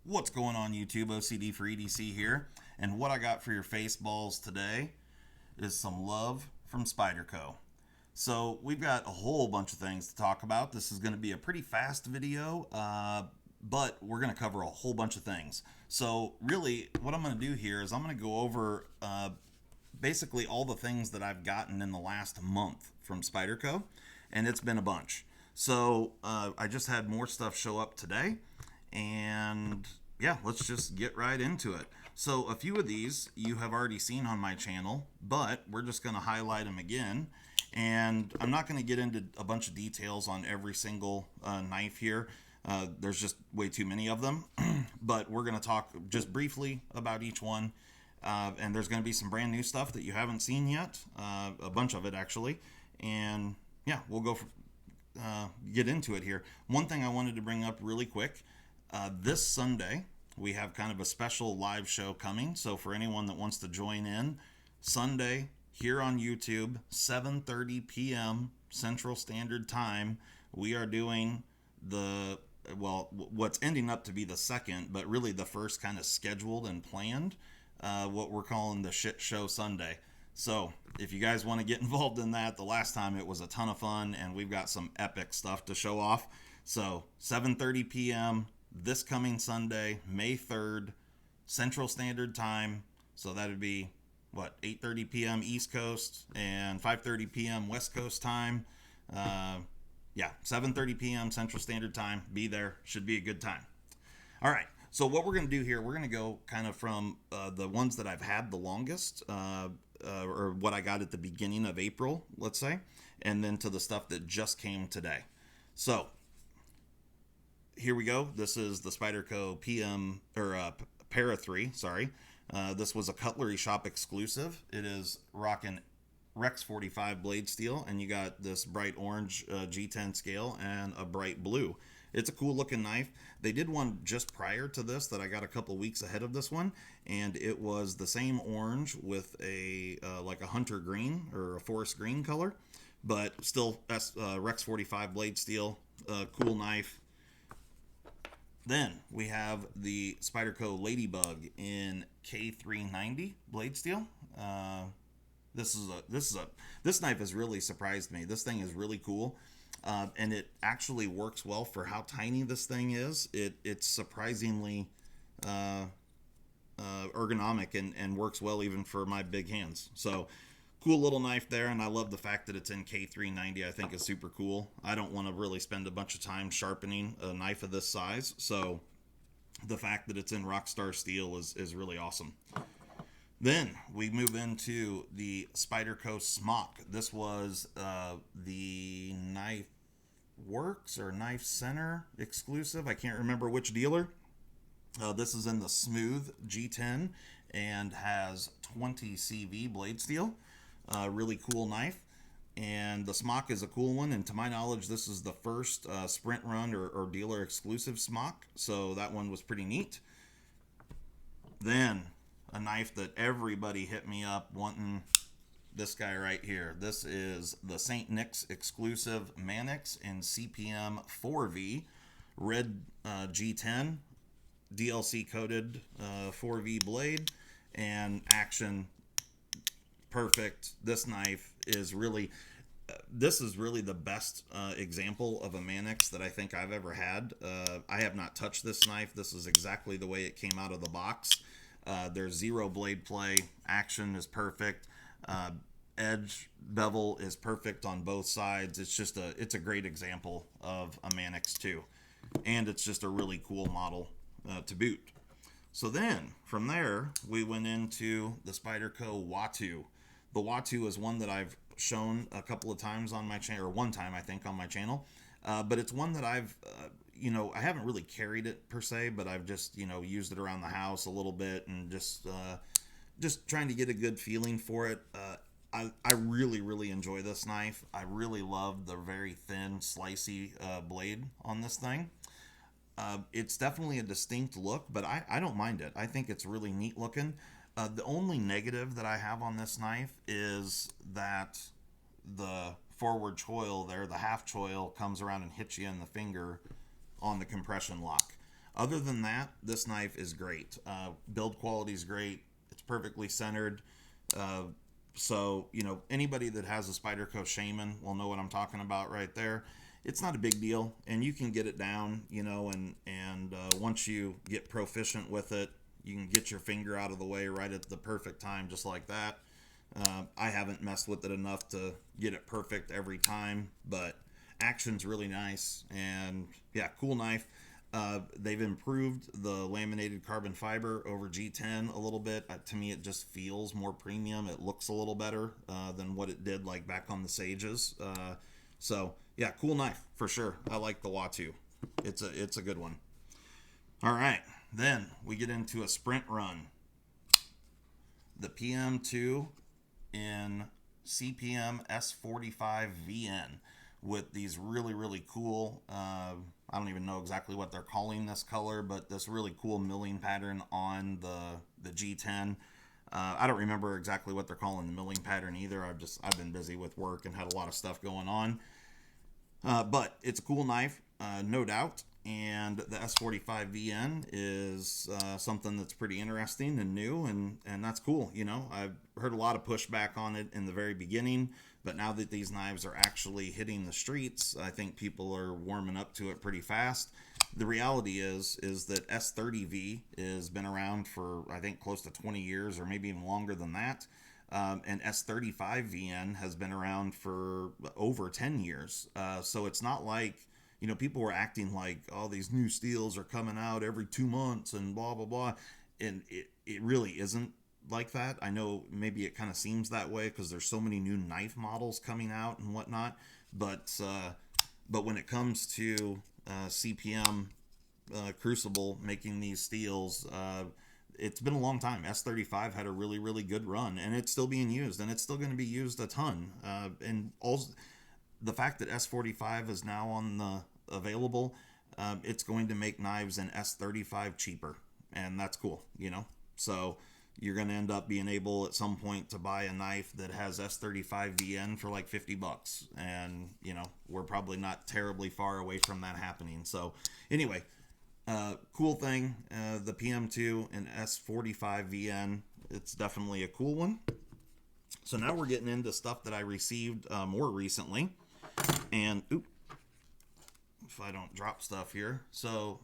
What's going on YouTube? OCD for EDC here. And what I got for your FaceBalls today is some love from Spyderco. So we've got a whole bunch of things to talk about. This is going to be a pretty fast video, but we're going to cover a whole bunch of things. So really what I'm going to do here is I'm going to go over basically all the things that I've gotten in the last month from Spyderco, and it's been a bunch. So I just had more stuff show up today, and yeah, let's just get right into it. So a few of these you have already seen on my channel, but we're just going to highlight them again. And I'm not going to get into a bunch of details on every single knife here. There's just way too many of them. But we're going to talk just briefly about each one. And there's going to be some brand new stuff that you haven't seen yet. A bunch of it, actually. And yeah, we'll go get into it here. One thing I wanted to bring up really quick. This Sunday, we have kind of a special live show coming. So for anyone that wants to join in, Sunday here on YouTube, 7:30 p.m. Central Standard Time, we are doing what's ending up to be the second, but really the first kind of scheduled and planned, what we're calling the Shit Show Sunday. So if you guys want to get involved in that, the last time it was a ton of fun, and we've got some epic stuff to show off. So 7:30 p.m. this coming Sunday, May 3rd, Central Standard Time. So that would be 8:30 p.m. East Coast and 5:30 p.m. West Coast time. 7:30 p.m. Central Standard Time. Be there. Should be a good time. All right. So what we're going to do here, we're going to go kind of from the ones that I've had the longest, or what I got at the beginning of April, let's say, and then to the stuff that just came today. So here we go. This is the Spyderco Para 3, sorry. This was a Cutlery Shop exclusive. It is rocking Rex 45 blade steel, and you got this bright orange G10 scale and a bright blue. It's a cool looking knife. They did one just prior to this that I got a couple weeks ahead of this one, and it was the same orange with a like a hunter green or a forest green color, but still Rex 45 blade steel. Cool knife. Then we have the Spyderco Ladybug in K390 blade steel. This knife has really surprised me. This thing is really cool, and it actually works well for how tiny this thing is. It's surprisingly ergonomic and works well even for my big hands. So cool little knife there, and I love the fact that it's in K390. I think is super cool. I don't want to really spend a bunch of time sharpening a knife of this size, so the fact that it's in Rockstar steel is really awesome. Then we move into the Spyderco Smock. This was the Knife Works or Knife Center exclusive. I can't remember which dealer. This is in the Smooth G10 and has 20 CV blade steel. Really cool knife, and the Smock is a cool one, and to my knowledge this is the first sprint run or dealer exclusive Smock, so that one was pretty neat. Then a knife that everybody hit me up wanting, this guy right here. This is the St. Nick's exclusive Mannix in CPM 4V red G10 DLC coated 4V blade, and action perfect. This knife is really the best example of a Mannix that I think I've ever had. I have not touched this knife. This is exactly the way it came out of the box. There's zero blade play. Action is perfect. Edge bevel is perfect on both sides. It's a great example of a Mannix too, and it's just a really cool model to boot. So then from there we went into the Spyderco Watu. The Watu is one that I've shown a couple of times on my channel, or one time I think on my channel, but it's one that I've I haven't really carried it per se, but I've just used it around the house a little bit, and just trying to get a good feeling for it. I really enjoy this knife. I really love the very thin slicey blade on this thing. It's definitely a distinct look, but I don't mind it. I think it's really neat looking. The only negative that I have on this knife is that the forward choil there, the half choil, comes around and hits you in the finger on the compression lock. Other than that, this knife is great. Build quality is great. It's perfectly centered. Uh, so, anybody that has a Spyderco Shaman will know what I'm talking about right there. It's not a big deal, and you can get it down, and once you get proficient with it, you can get your finger out of the way right at the perfect time, just like that. I haven't messed with it enough to get it perfect every time, but action's really nice, and yeah, cool knife. They've improved the laminated carbon fiber over G10 a little bit. To me, it just feels more premium. It looks a little better than what it did like back on the Sages. So yeah, cool knife for sure. I like the Watu. It's a good one. All right, then we get into a sprint run. The PM2 in CPM S45 VN with these really, really cool, I don't even know exactly what they're calling this color, but this really cool milling pattern on the G10. I don't remember exactly what they're calling the milling pattern either. I've been busy with work and had a lot of stuff going on. But it's a cool knife, no doubt. And the S45 VN is something that's pretty interesting and new, and that's cool. I've heard a lot of pushback on it in the very beginning, but now that these knives are actually hitting the streets, I think people are warming up to it pretty fast. The reality is that S30V has been around for, I think, close to 20 years or maybe even longer than that. And S35 VN has been around for over 10 years. So it's not like, people were acting like, oh, these new steels are coming out every 2 months and blah, blah, blah. And it really isn't like that. I know maybe it kind of seems that way because there's so many new knife models coming out and whatnot. But when it comes to CPM Crucible making these steels, it's been a long time. S35 had a really, really good run, and it's still being used, and it's still going to be used a ton. And also, the fact that S45 is now on the available, it's going to make knives in S35 cheaper, and that's cool, So you're going to end up being able at some point to buy a knife that has S35 VN for like $50, and we're probably not terribly far away from that happening. So anyway. Cool thing, the PM2 and S45 VN, it's definitely a cool one. So now we're getting into stuff that I received more recently. And, if I don't drop stuff here. So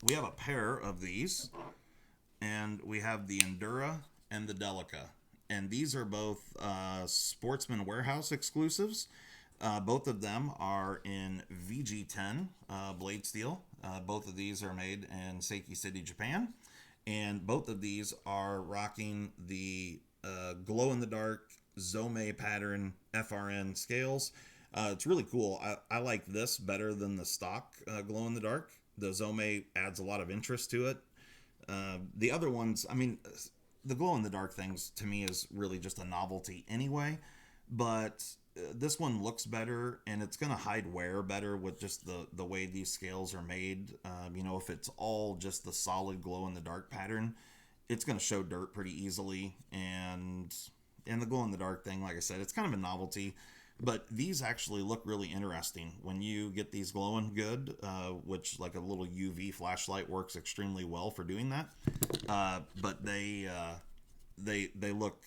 we have a pair of these, and we have the Endura and the Delica. And these are both Sportsman Warehouse exclusives. Both of them are in VG10 blade steel. Both of these are made in Seiki City, Japan. And both of these are rocking the glow-in-the-dark Zome pattern FRN scales. It's really cool. I like this better than the stock glow-in-the-dark. The Zome adds a lot of interest to it. The other ones, the glow-in-the-dark things to me is really just a novelty anyway. But this one looks better, and it's going to hide wear better with just the way these scales are made. If it's all just the solid glow-in-the-dark pattern, it's going to show dirt pretty easily. And the glow-in-the-dark thing, like I said, it's kind of a novelty. But these actually look really interesting when you get these glowing good, which like a little UV flashlight works extremely well for doing that. But they look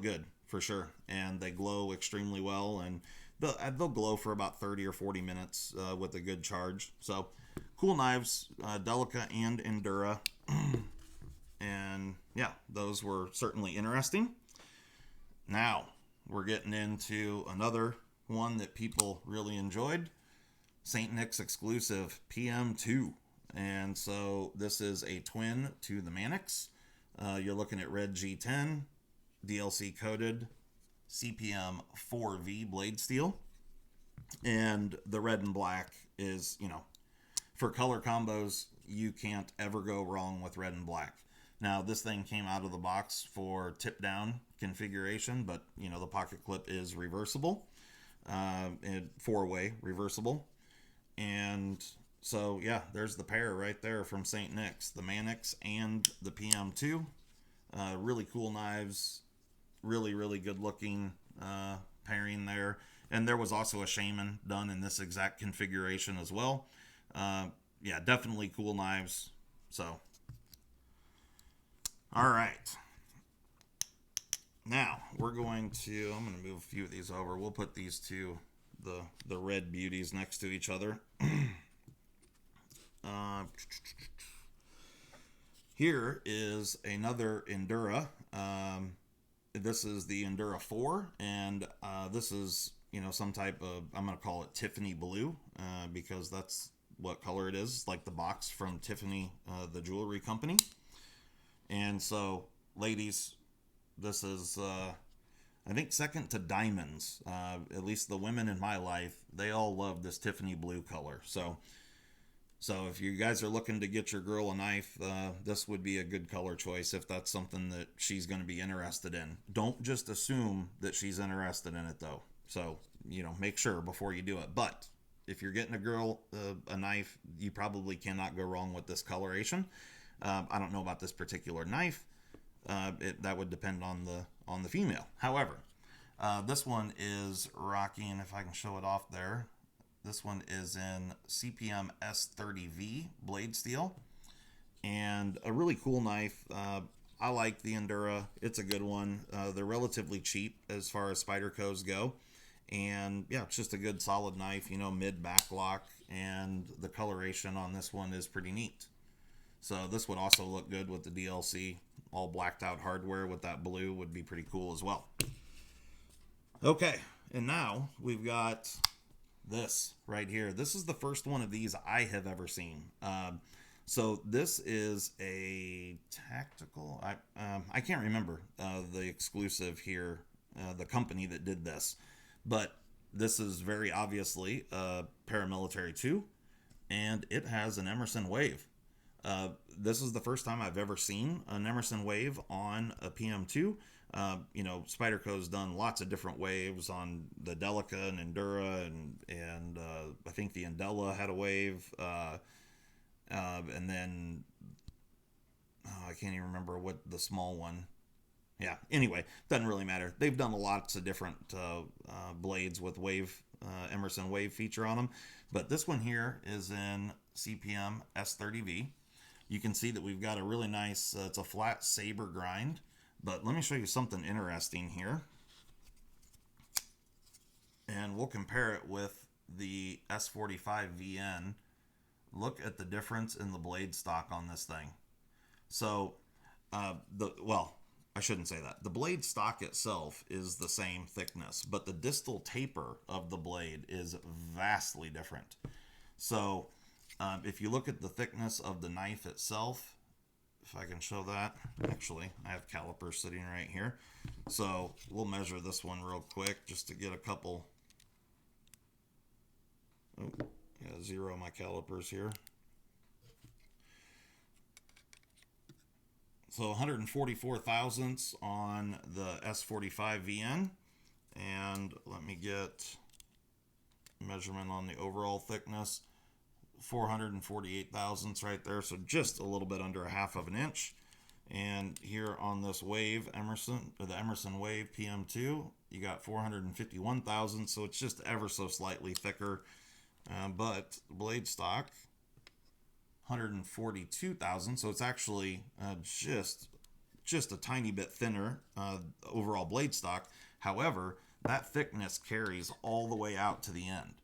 good. For sure, and they glow extremely well, and they'll glow for about 30 or 40 minutes with a good charge. So, cool knives, Delica and Endura, and yeah, those were certainly interesting. Now, we're getting into another one that people really enjoyed, St. Nick's exclusive PM2, and so this is a twin to the Mannix. You're looking at red G10, DLC coated CPM 4V blade steel, and the red and black is, for color combos, you can't ever go wrong with red and black. Now this thing came out of the box for tip down configuration, but the pocket clip is reversible, and 4-way reversible, and so yeah, there's the pair right there from St. Nick's, the Mannix and the PM2. Really cool knives. Really, really good looking pairing there. And there was also a Shaman done in this exact configuration as well. yeah, definitely cool knives. So, all right. Now we're going to. I'm going to move a few of these over. We'll put these two, the red beauties, next to each other. uh, Here is another Endura. This is the Endura 4, and this is, some type of, I'm going to call it Tiffany blue, because that's what color it is, like the box from Tiffany, the jewelry company. And so, ladies, this is, I think, second to diamonds. At least the women in my life, they all love this Tiffany blue color. So if you guys are looking to get your girl a knife, this would be a good color choice if that's something that she's going to be interested in. Don't just assume that she's interested in it, though. So, make sure before you do it. But if you're getting a girl a knife, you probably cannot go wrong with this coloration. I don't know about this particular knife. That would depend on the female. However, this one is rocking, if I can show it off there. This one is in CPM S30V blade steel, and a really cool knife. I like the Endura. It's a good one. They're relatively cheap as far as Spydercos go, and yeah, it's just a good solid knife, mid back lock, and the coloration on this one is pretty neat. So this would also look good with the DLC. All blacked out hardware with that blue would be pretty cool as well. Okay, and now we've got this right here. This is the first one of these I have ever seen. So this is a tactical. I can't remember the exclusive here, the company that did this, but this is very obviously a paramilitary 2, and it has an Emerson Wave. This is the first time I've ever seen an Emerson Wave on a PM2. Spyderco's done lots of different waves on the Delica and Endura, and I think the Endella had a wave, and then I can't even remember what the small one. Yeah, anyway, doesn't really matter. They've done lots of different blades with wave, Emerson Wave feature on them, but this one here is in CPM S30V. You can see that we've got a really nice, it's a flat saber grind. But let me show you something interesting here. And we'll compare it with the S45 VN. Look at the difference in the blade stock on this thing. So, I shouldn't say that. The blade stock itself is the same thickness, but the distal taper of the blade is vastly different. So, if you look at the thickness of the knife itself, if I can show that, actually, I have calipers sitting right here. So we'll measure this one real quick just to get a couple. Oh, yeah, zero my calipers here. So 144 thousandths on the S45 VN. And let me get measurement on the overall thickness. 448 thousandths right there, so just a little bit under a half of an inch. And here on this Wave the Emerson Wave PM2, you got 451 thousandths, so it's just ever so slightly thicker. But the blade stock, 142 thousandths, so it's actually just a tiny bit thinner overall blade stock. However, that thickness carries all the way out to the end.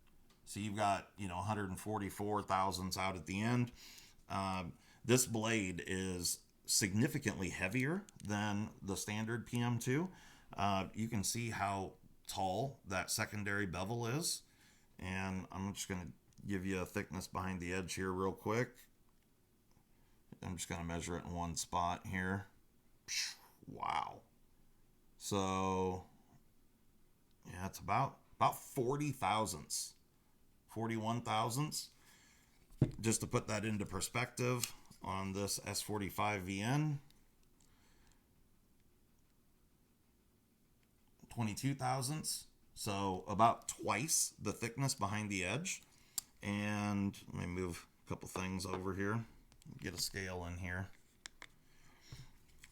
So you've got, 144 thousandths out at the end. This blade is significantly heavier than the standard PM2. You can see how tall that secondary bevel is. And I'm just going to give you a thickness behind the edge here real quick. I'm just going to measure it in one spot here. Wow. So, yeah, it's about 40 thousandths. 41 thousandths. Just to put that into perspective on this S45 VN, 22 thousandths. So about twice the thickness behind the edge. And let me move a couple things over here. Get a scale in here.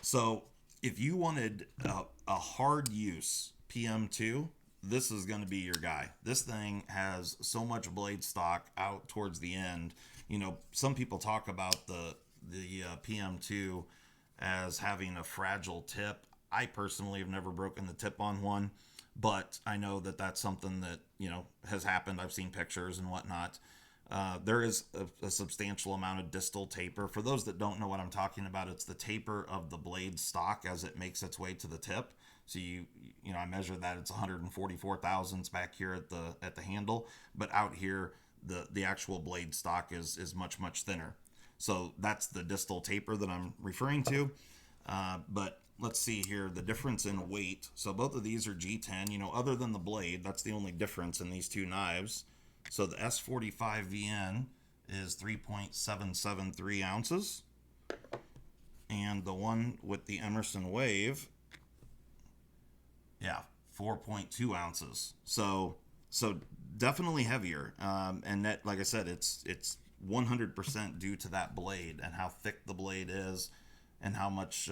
So if you wanted a hard use PM2, this is going to be your guy. This thing has so much blade stock out towards the end some people talk about the PM2 as having a fragile tip. I personally have never broken the tip on one, but I know that that's something that has happened. I've seen pictures and whatnot. There is a substantial amount of distal taper. For those that don't know what I'm talking about, it's the taper of the blade stock as it makes its way to the tip. So I measure that it's 144 thousandths back here at the handle, but out here the actual blade stock is much thinner. So that's the distal taper that I'm referring to. But let's see here, the difference in weight. So both of these are G10. Other than the blade, that's the only difference in these two knives. So the S45VN is 3.773 ounces. And the one with the Emerson Wave, 4.2 ounces. So definitely heavier. And that, like I said, it's 100% due to that blade and how thick the blade is and how much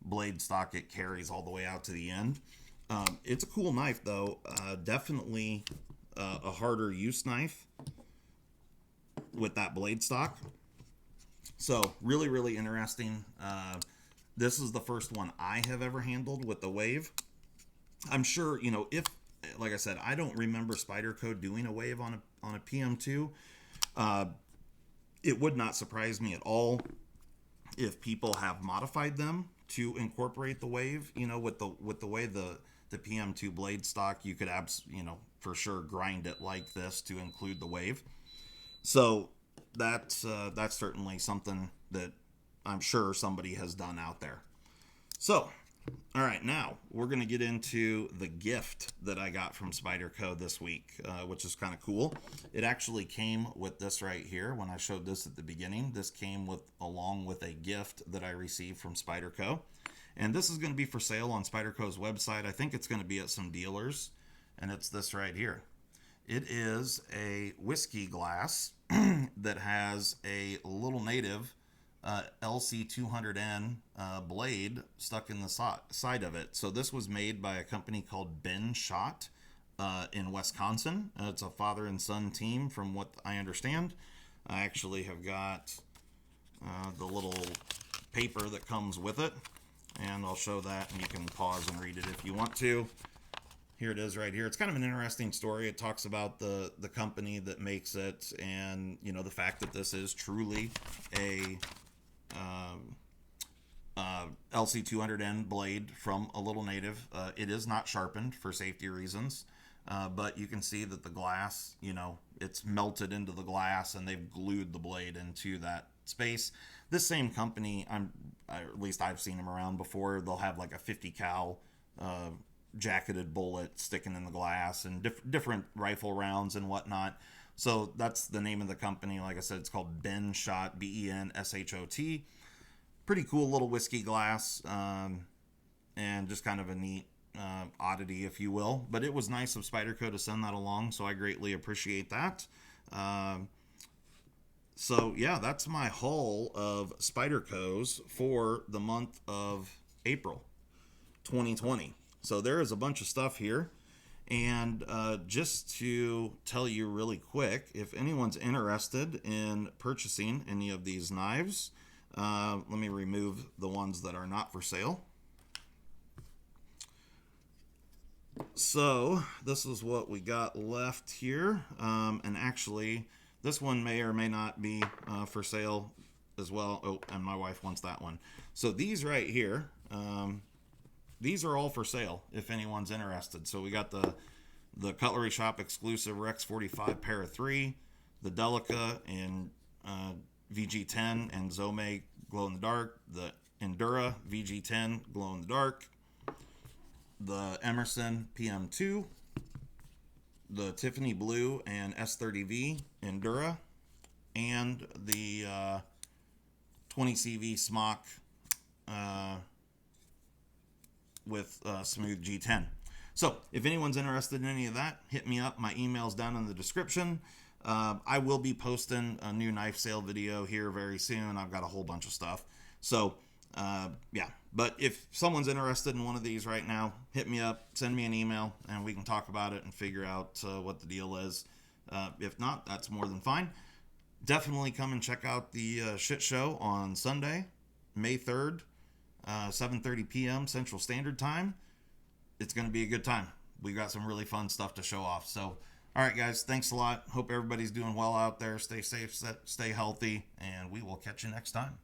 blade stock it carries all the way out to the end. It's a cool knife, though. Definitely a harder use knife with that blade stock. So really interesting. This is the first one I have ever handled with the Wave. I'm sure, if, like I said, I don't remember Spyderco doing a Wave on a PM2. It would not surprise me at all if people have modified them to incorporate the Wave. With the way the PM2 blade stock, you could for sure grind it like this to include the Wave. So that's certainly something that I'm sure somebody has done out there. So, all right, now we're going to get into the gift that I got from Spyderco this week, which is kind of cool. It actually came with this right here. When I showed this at the beginning, this came along with a gift that I received from Spyderco. And this is going to be for sale on Spyderco's website. I think it's going to be at some dealers, and it's this right here. It is a whiskey glass that has a Little Native LC200N blade stuck in the side of it. So this was made by a company called Ben Shot in Wisconsin. It's a father and son team from what I understand. I actually have got the little paper that comes with it, and I'll show that, and you can pause and read it if you want to. Here it is right here. It's kind of an interesting story. It talks about the company that makes it, and the fact that this is truly a LC200N blade from a Little Native. It is not sharpened for safety reasons, but you can see that the glass, it's melted into the glass, and they've glued the blade into that space. This same company, at least I've seen them around before. They'll have like a 50 cal jacketed bullet sticking in the glass, and different rifle rounds and whatnot. So that's the name of the company. Like I said, it's called Ben Shot, BenShot. Pretty cool little whiskey glass, and just kind of a neat oddity, if you will. But it was nice of Spyderco to send that along, so I greatly appreciate that. So yeah, that's my haul of Spydercos for the month of April 2020. So there is a bunch of stuff here. And just to tell you really quick, if anyone's interested in purchasing any of these knives, let me remove the ones that are not for sale. So this is what we got left here. And actually, this one may or may not be for sale as well. Oh, and my wife wants that one. So these right here, these are all for sale if anyone's interested. So we got the Cutlery Shop exclusive Rex 45 Para 3, the Delica in VG10 and Zome glow in the dark, the Endura VG10 glow in the dark, the Emerson PM2, the Tiffany Blue and S30V Endura, and the 20CV Smock with Smooth G10. So if anyone's interested in any of that, hit me up. My email's down in the description. I will be posting a new knife sale video here very soon. I've got a whole bunch of stuff. So yeah, but if someone's interested in one of these right now, hit me up, send me an email, and we can talk about it and figure out what the deal is. If not, that's more than fine. definitely come and check out the shit show on Sunday, May 3rd, 7:30 p.m. Central Standard Time. It's going to be a good time. We got some really fun stuff to show off. So, all right, guys, thanks a lot. Hope everybody's doing well out there. Stay safe, stay healthy, and we will catch you next time.